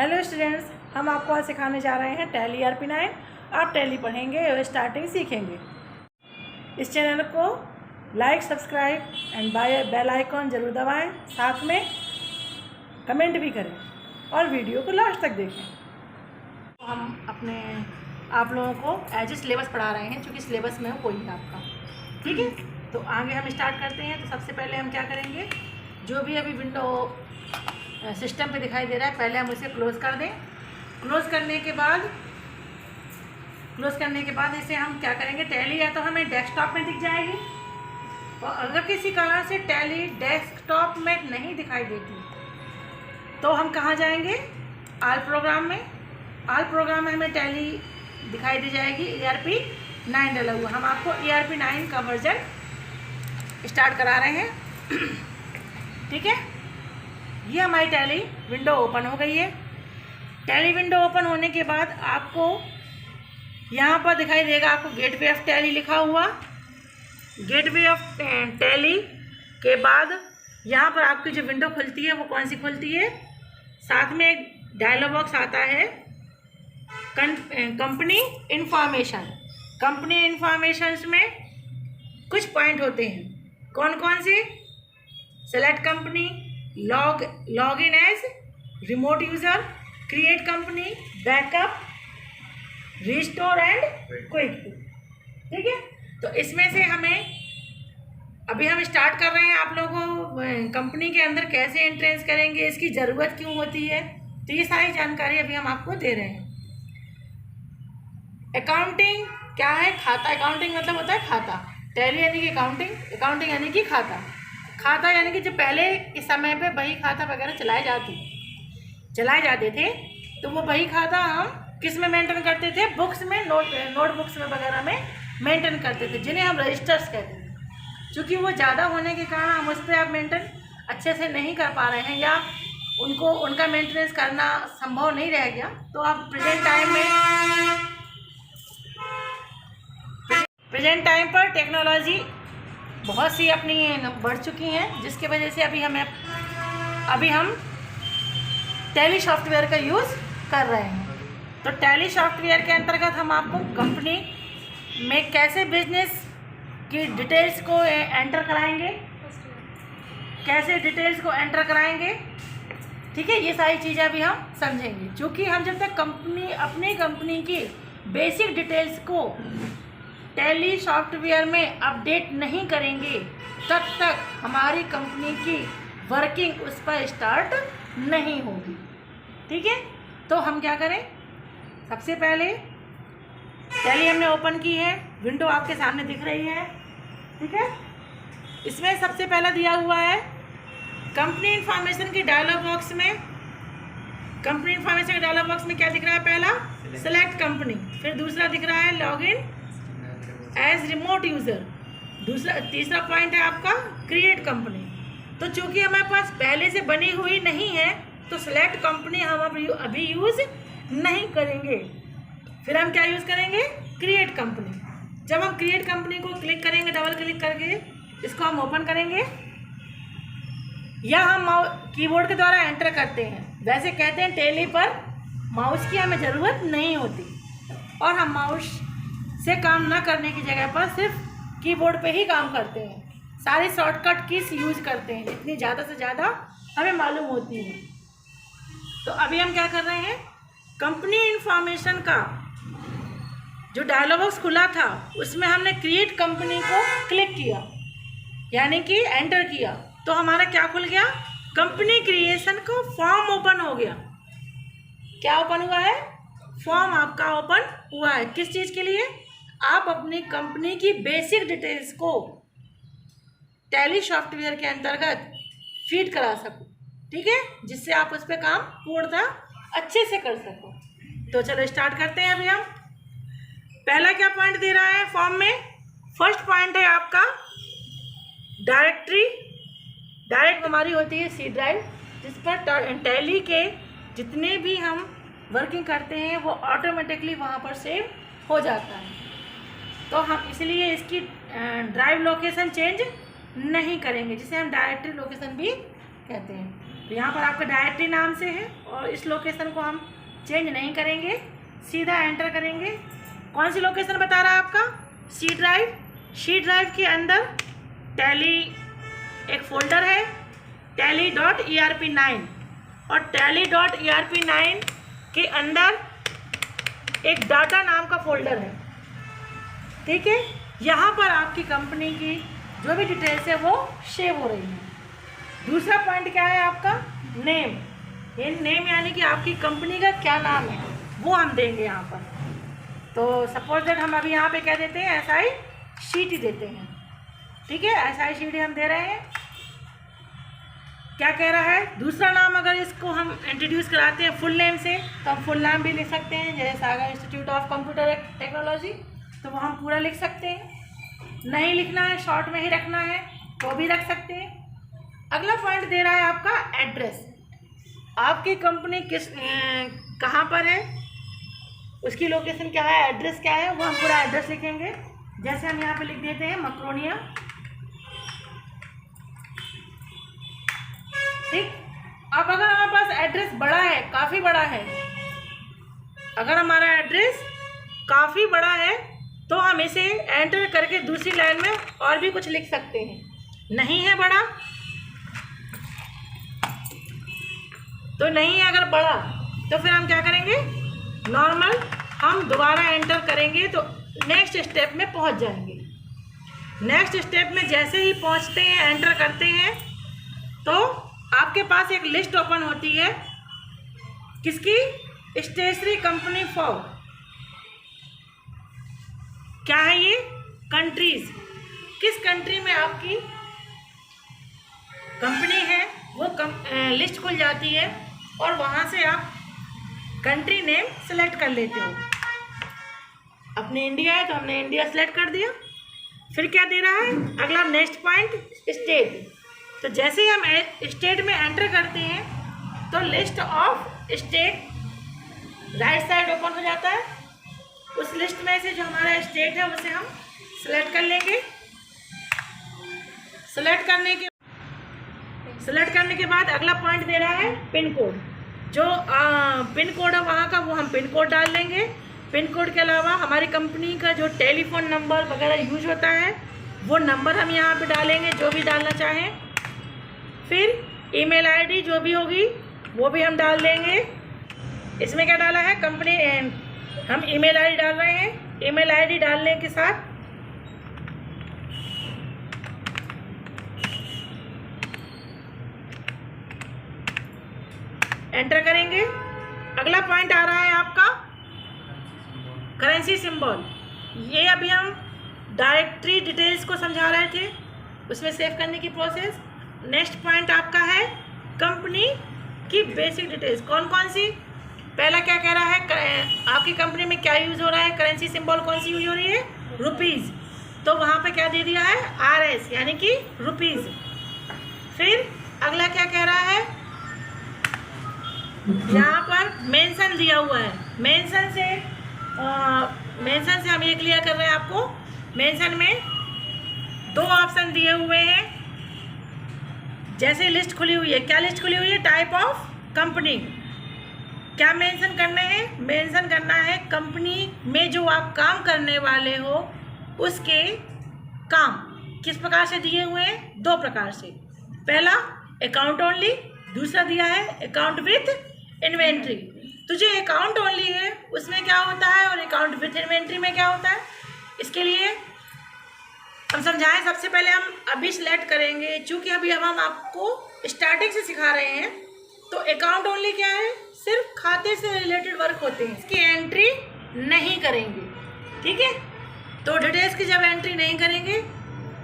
Hello students, हम आपको आज सिखाने जा रहे हैं टैली ERP9। आप टैली पढ़ेंगे और स्टार्टिंग सीखेंगे। इस चैनल को like, subscribe and bell icon ज़रूर दबाएं, साथ में कमेंट भी करें और वीडियो को लास्ट तक देखें। हम आप लोगों को एज ए सिलेबस पढ़ा रहे हैं, चूँकि सिलेबस में कोई है आपका, ठीक है। तो आगे हम स्टार्ट करते हैं। तो सबसे पहले हम क्या करेंगे, जो भी अभी विंडो सिस्टम पे दिखाई दे रहा है, पहले हम उसे क्लोज़ कर दें। क्लोज़ करने के बाद इसे हम क्या करेंगे, टैली या तो हमें डेस्कटॉप में दिख जाएगी, और अगर किसी कारण से टैली डेस्कटॉप में नहीं दिखाई देती तो हम कहाँ जाएंगे, ऑल प्रोग्राम में। ऑल प्रोग्राम में हमें टैली दिखाई दी जाएगी, ERP9 डला हुआ। हम आपको ERP9 का वर्जन स्टार्ट करा रहे हैं, ठीक है। ये हमारी टैली विंडो ओपन हो गई है। टैली विंडो ओपन होने के बाद आपको यहाँ पर दिखाई देगा, आपको गेटवे ऑफ टैली लिखा हुआ। गेटवे ऑफ टैली के बाद यहाँ पर आपकी जो विंडो खुलती है वो कौन सी खुलती है, साथ में एक डायलॉग बॉक्स आता है, कंपनी इंफॉर्मेशन। कंपनी इंफॉर्मेशंस में कुछ पॉइंट होते हैं, कौन कौन से, select company, log in as remote user, create company, backup, restore and quick, ठीक है। तो इसमें से अभी हम स्टार्ट कर रहे हैं, आप लोगों को कंपनी के अंदर कैसे एंट्रेंस करेंगे, इसकी ज़रूरत क्यों होती है, तो ये सारी जानकारी अभी हम आपको दे रहे हैं। अकाउंटिंग क्या है, खाता। अकाउंटिंग मतलब होता है खाता। टैली यानी कि अकाउंटिंग, अकाउंटिंग यानी कि खाता। खाता यानी कि जो पहले इस समय पे बही खाता वगैरह चलाए जाते थे, तो वो बही खाता हम किस में मेंटेन करते थे, बुक्स में, नोटबुक्स में वगैरह में मेंटेन करते थे, जिन्हें हम रजिस्टर्स कहते थे। क्योंकि वो ज़्यादा होने के कारण हम उस पर अब मेंटेन अच्छे से नहीं कर पा रहे हैं, या उनका मेंटेनेंस करना संभव नहीं रह गया। तो अब प्रेजेंट टाइम पर टेक्नोलॉजी बहुत सी अपनी बढ़ चुकी हैं, जिसके वजह से अभी हम टैली सॉफ्टवेयर का यूज़ कर रहे हैं। तो टैली सॉफ्टवेयर के अंतर्गत हम आपको कंपनी में कैसे बिजनेस की डिटेल्स को एंटर कराएंगे, ठीक है। ये सारी चीज़ें अभी हम समझेंगे, क्योंकि हम जब तक अपनी कंपनी की बेसिक डिटेल्स को टैली सॉफ्टवेयर में अपडेट नहीं करेंगे, तब तक हमारी कंपनी की वर्किंग उस पर स्टार्ट नहीं होगी, ठीक है। तो हम क्या करें, सबसे पहले टैली हमने ओपन की है, विंडो आपके सामने दिख रही है, ठीक है। इसमें सबसे पहला दिया हुआ है कंपनी इंफॉर्मेशन के डायलॉग बॉक्स में। कंपनी इंफॉर्मेशन के डायलॉग बॉक्स में क्या दिख रहा है, पहला सेलेक्ट कंपनी, फिर दूसरा दिख रहा है log in as remote user, तीसरा पॉइंट है आपका क्रिएट कंपनी। तो चूंकि हमारे पास पहले से बनी हुई नहीं है, तो सेलेक्ट कंपनी हम अभी यूज़ नहीं करेंगे। फिर हम क्या यूज़ करेंगे, क्रिएट कंपनी। जब हम क्रिएट कंपनी को क्लिक करेंगे, डबल क्लिक करके इसको हम ओपन करेंगे, या हम कीबोर्ड के द्वारा एंटर करते हैं। वैसे कहते हैं टैली पर माउस की हमें ज़रूरत नहीं होती, और हम माउस से काम ना करने की जगह पर सिर्फ कीबोर्ड पे ही काम करते हैं। सारी शॉर्टकट कीज यूज करते हैं, जितनी ज़्यादा से ज़्यादा हमें मालूम होती है। तो अभी हम क्या कर रहे हैं, कंपनी इंफॉर्मेशन का जो डायलॉग बॉक्स खुला था, उसमें हमने क्रिएट कंपनी को क्लिक किया, यानी कि एंटर किया, तो हमारा क्या खुल गया, कंपनी क्रिएशन का फॉर्म ओपन हो गया। क्या ओपन हुआ है, फॉर्म आपका ओपन हुआ है। किस चीज़ के लिए, आप अपनी कंपनी की बेसिक डिटेल्स को टैली सॉफ्टवेयर के अंतर्गत फीड करा सको, ठीक है, जिससे आप उस पर काम पूर्णतः अच्छे से कर सको। तो चलो स्टार्ट करते हैं। अभी हम पहला क्या पॉइंट दे रहा है फॉर्म में, फर्स्ट पॉइंट है आपका डायरेक्ट हमारी होती है सी ड्राइव, जिस पर टैली के जितने भी हम वर्किंग करते हैं वो ऑटोमेटिकली वहाँ पर सेव हो जाता है। तो हम इसलिए इसकी ड्राइव लोकेशन चेंज नहीं करेंगे, जिसे हम डायरेक्टरी लोकेशन भी कहते हैं। तो यहाँ पर आपका डायरेक्टरी नाम से है और इस लोकेशन को हम चेंज नहीं करेंगे, सीधा एंटर करेंगे। कौन सी लोकेशन बता रहा है आपका? C drive. सी ड्राइव के अंदर टैली एक फोल्डर है tally.erp9 और tally.erp9 के अंदर एक डाटा नाम का फोल्डर है, ठीक है। यहाँ पर आपकी कंपनी की जो भी डिटेल्स है वो सेव हो रही है। दूसरा पॉइंट क्या है आपका? नेम। ये नेम यानी कि आपकी कंपनी का क्या नाम है वो हम देंगे यहाँ पर। तो सपोज दैट हम अभी यहाँ पे क्या देते हैं? SICT देते हैं, ठीक है। SICT हम दे रहे हैं। क्या कह रहा है? दूसरा नाम अगर इसको हम इंट्रोड्यूस कराते हैं फुल नेम से तो हम फुल नाम भी लिख सकते हैं, जैसे सागर इंस्टीट्यूट ऑफ कंप्यूटर टेक्नोलॉजी, तो वो हम पूरा लिख सकते हैं। नहीं लिखना है, शॉर्ट में ही रखना है तो भी रख सकते हैं। अगला पॉइंट दे रहा है आपका एड्रेस। आपकी कंपनी कहाँ पर है, उसकी लोकेशन क्या है, एड्रेस क्या है, वो हम पूरा एड्रेस लिखेंगे। जैसे हम यहाँ पे लिख देते हैं मकरोनिया, ठीक। अब अगर हमारे पास एड्रेस बड़ा है, काफ़ी बड़ा है, अगर हमारा एड्रेस काफ़ी बड़ा है तो हम इसे एंटर करके दूसरी लाइन में और भी कुछ लिख सकते हैं। नहीं है बड़ा तो नहीं है, अगर बड़ा तो फिर हम क्या करेंगे? नॉर्मल हम दोबारा एंटर करेंगे तो नेक्स्ट स्टेप में पहुंच जाएंगे। नेक्स्ट स्टेप में जैसे ही पहुंचते हैं, एंटर करते हैं, तो आपके पास एक लिस्ट ओपन होती है। किसकी? स्टेशनरी कंपनी फॉर, क्या है ये? कंट्रीज। किस कंट्री में आपकी कंपनी है वो लिस्ट खुल जाती है और वहाँ से आप कंट्री नेम सेलेक्ट कर लेते हो। अपने इंडिया है तो हमने इंडिया सेलेक्ट कर दिया। फिर क्या दे रहा है अगला? Next point state. तो जैसे ही हम स्टेट में एंटर करते हैं तो list of state right side open हो जाता है। उस लिस्ट में से जो हमारा स्टेट है उसे हम सेलेक्ट कर लेंगे। सेलेक्ट करने के बाद अगला पॉइंट दे रहा है पिन कोड। जो पिन कोड है वहाँ का वो हम पिन कोड डाल देंगे। पिन कोड के अलावा हमारी कंपनी का जो टेलीफोन नंबर वगैरह यूज होता है वो नंबर हम यहाँ पे डालेंगे, जो भी डालना चाहें। फिर ईमेल आईडी जो भी होगी वो भी हम डाल देंगे। इसमें क्या डाला है? कंपनी हम ईमेल आईडी डाल रहे हैं। ईमेल आईडी डालने के साथ एंटर करेंगे। अगला पॉइंट आ रहा है आपका करेंसी सिंबल। ये अभी हम डायरेक्टरी डिटेल्स को समझा रहे थे, उसमें सेव करने की प्रोसेस। नेक्स्ट पॉइंट आपका है कंपनी की बेसिक डिटेल्स। कौन कौन सी? पहला क्या कह रहा है? आपकी कंपनी में क्या यूज़ हो रहा है? करेंसी सिंबल कौन सी यूज हो रही है? रुपीज़। तो वहाँ पे क्या दे दिया है? RS यानी कि रुपीज़। फिर अगला क्या कह रहा है? यहाँ पर मेंशन दिया हुआ है। मेंशन से हम ये क्लियर कर रहे हैं आपको। मेंशन में दो ऑप्शन दिए हुए हैं। जैसे लिस्ट खुली हुई है, क्या लिस्ट खुली हुई है? Type of company. क्या मेंशन करना है? मेंशन करना है कंपनी में जो आप काम करने वाले हो उसके काम किस प्रकार से दिए हुए हैं? दो प्रकार से। पहला अकाउंट ओनली, दूसरा दिया है अकाउंट विथ इन्वेंट्री। तो जो अकाउंट ओनली है उसमें क्या होता है और अकाउंट विथ इन्वेंट्री में क्या होता है, इसके लिए हम समझाएं। सबसे पहले हम अभी सिलेक्ट करेंगे, चूँकि अभी हम आपको स्टार्टिंग से सिखा रहे हैं। तो अकाउंट ओनली क्या है? सिर्फ खाते से रिलेटेड वर्क होते हैं, इसकी एंट्री नहीं करेंगे, ठीक है। तो डिटेल्स की जब एंट्री नहीं करेंगे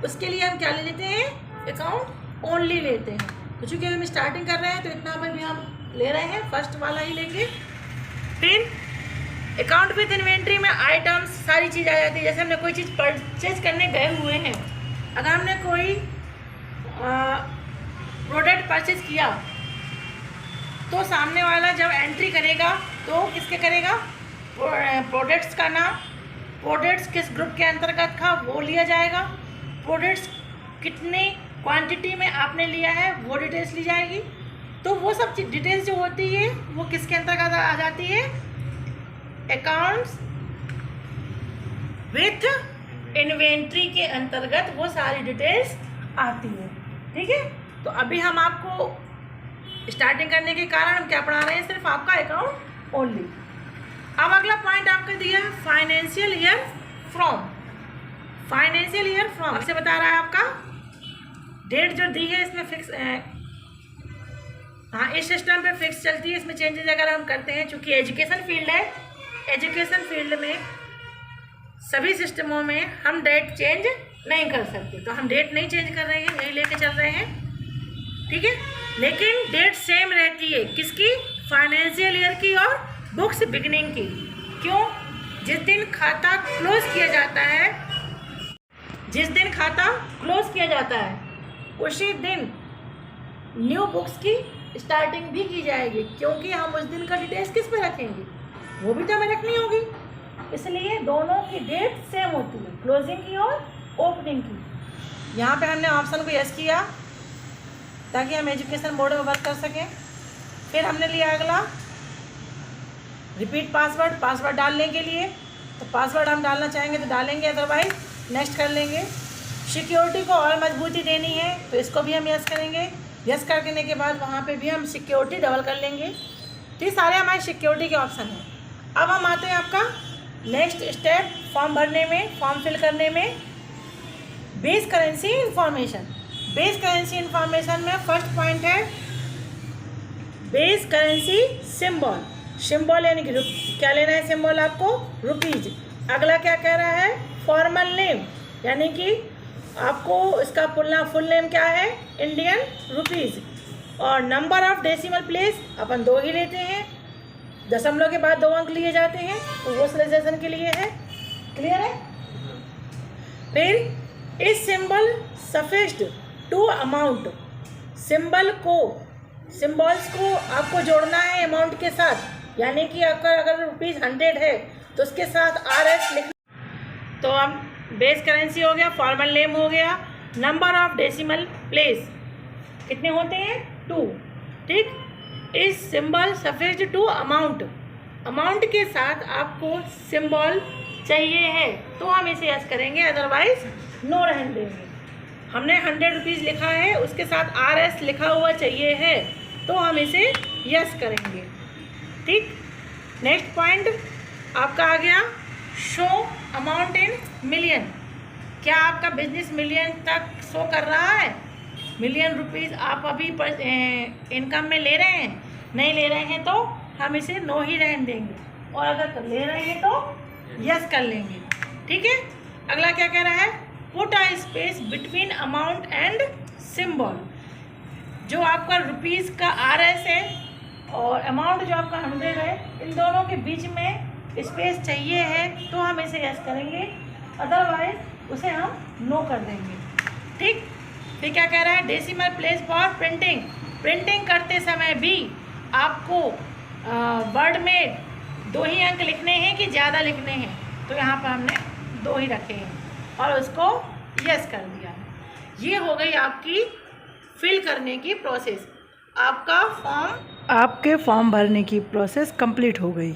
उसके लिए हम क्या ले लेते हैं? अकाउंट ओनली लेते हैं। तो चूँकि हम स्टार्टिंग कर रहे हैं तो इतना पर भी हम ले रहे हैं, फर्स्ट वाला ही लेंगे। फिर अकाउंट विथ इन्वेंट्री में आइटम्स सारी चीज़ आ जाती है। जैसे हमने कोई चीज़ परचेज करने गए हुए हैं, अगर हमने कोई प्रोडक्ट परचेज किया तो सामने वाला जब एंट्री करेगा तो किसके करेगा? प्रोडक्ट्स का नाम, प्रोडक्ट्स किस ग्रुप के अंतर्गत था वो लिया जाएगा, प्रोडक्ट्स कितनी क्वांटिटी में आपने लिया है वो डिटेल्स ली जाएगी। तो वो सब डिटेल्स जो होती है वो किसके अंतर्गत आ जाती है, अकाउंट्स विथ इन्वेंट्री के अंतर्गत वो सारी डिटेल्स आती है। ठीक है, तो अभी हम आपको स्टार्टिंग करने के कारण हम क्या पढ़ा रहे हैं, सिर्फ आपका अकाउंट ओनली। अब अगला पॉइंट आपका दिया है financial year from. Financial year from से बता रहा है आपका डेट जो दी है इसमें फिक्स हाँ इस सिस्टम पे फिक्स चलती है। इसमें चेंजेस अगर हम करते हैं, चूँकि एजुकेशन फील्ड है, एजुकेशन फील्ड में सभी सिस्टमों में हम डेट चेंज नहीं कर सकते, तो हम डेट नहीं चेंज कर रहे हैं, यही लेके चल रहे हैं। ठीक है, लेकिन डेट सेम रहती है किसकी, फाइनेंशियल ईयर की और बुक्स बिगनिंग की। क्यों, जिस दिन खाता क्लोज किया जाता है, जिस दिन खाता क्लोज किया जाता है उसी दिन न्यू बुक्स की स्टार्टिंग भी की जाएगी, क्योंकि हम उस दिन का डिटेल्स किस पे रखेंगे, वो भी तो हमें रखनी होगी। इसलिए दोनों की डेट सेम होती है, क्लोजिंग की और ओपनिंग की। यहाँ पे हमने ऑप्शन को यस किया ताकि हम एजुकेशन बोर्ड में वर्क कर सकें। फिर हमने लिया अगला रिपीट पासवर्ड, पासवर्ड डालने के लिए। तो पासवर्ड हम डालना चाहेंगे तो डालेंगे, अदरवाइज नेक्स्ट कर लेंगे। सिक्योरिटी को और मजबूती देनी है तो इसको भी हम यस करेंगे। यस करने के बाद वहाँ पे भी हम सिक्योरिटी डबल कर लेंगे। तो ये सारे हमारे सिक्योरिटी के ऑप्शन हैं। अब हम आते हैं आपका नेक्स्ट स्टेप फॉर्म भरने में, फॉर्म फिल करने में। Base currency information. Base currency information में फर्स्ट पॉइंट है बेस करेंसी सिंबल। सिंबल यानी कि क्या लेना है सिंबल आपको, रुपीज। अगला क्या कह रहा है, फॉर्मल नेम, यानी कि आपको इसका फुल नेम क्या है, इंडियन रुपीज। और नंबर ऑफ डेसिमल प्लेस अपन 2 ही लेते हैं, दशमलव के बाद 2 अंक लिए जाते हैं, तो वो सिलेक्शन के लिए है। क्लियर है। फिर इस सिंबल सफिक्स्ड टू अमाउंट। सिंबल्स को आपको जोड़ना है अमाउंट के साथ, यानी कि अगर ₹100 है तो उसके साथ RS लिखना। तो अब बेस करेंसी हो गया, फॉर्मल नेम हो गया, नंबर ऑफ डेसिमल प्लेस कितने होते हैं, 2। ठीक, इस सिंबल सफिक्स्ड टू अमाउंट, अमाउंट के साथ आपको सिंबल चाहिए है तो हम इसे यस करेंगे, अदरवाइज नो रहने देंगे। हमने ₹100 लिखा है, उसके साथ RS लिखा हुआ चाहिए है तो हम इसे यस करेंगे। ठीक, नेक्स्ट पॉइंट आपका आ गया शो अमाउंट इन मिलियन। क्या आपका बिजनेस मिलियन तक शो कर रहा है, मिलियन रुपीस आप अभी इनकम में ले रहे हैं, नहीं ले रहे हैं तो हम इसे नो ही रहने देंगे, और अगर ले रहे हैं तो यस कर लेंगे। ठीक है, अगला क्या कह रहा है, put a space between amount and symbol. जो आपका रुपीस का RS है और अमाउंट जो आपका 100 है, इन दोनों के बीच में स्पेस चाहिए है तो हम इसे यस करेंगे, अदरवाइज उसे हम नो कर देंगे। ठीक, फिर क्या कह रहा है, decimal place for printing. Printing करते समय भी आपको वर्ड में 2 ही अंक लिखने हैं कि ज़्यादा लिखने हैं, तो यहाँ पर हमने 2 ही रखे हैं और उसको यस कर दिया। ये हो गई आपकी फिल करने की प्रोसेस। आपका फॉर्म, आपके फॉर्म भरने की प्रोसेस कंप्लीट हो गई।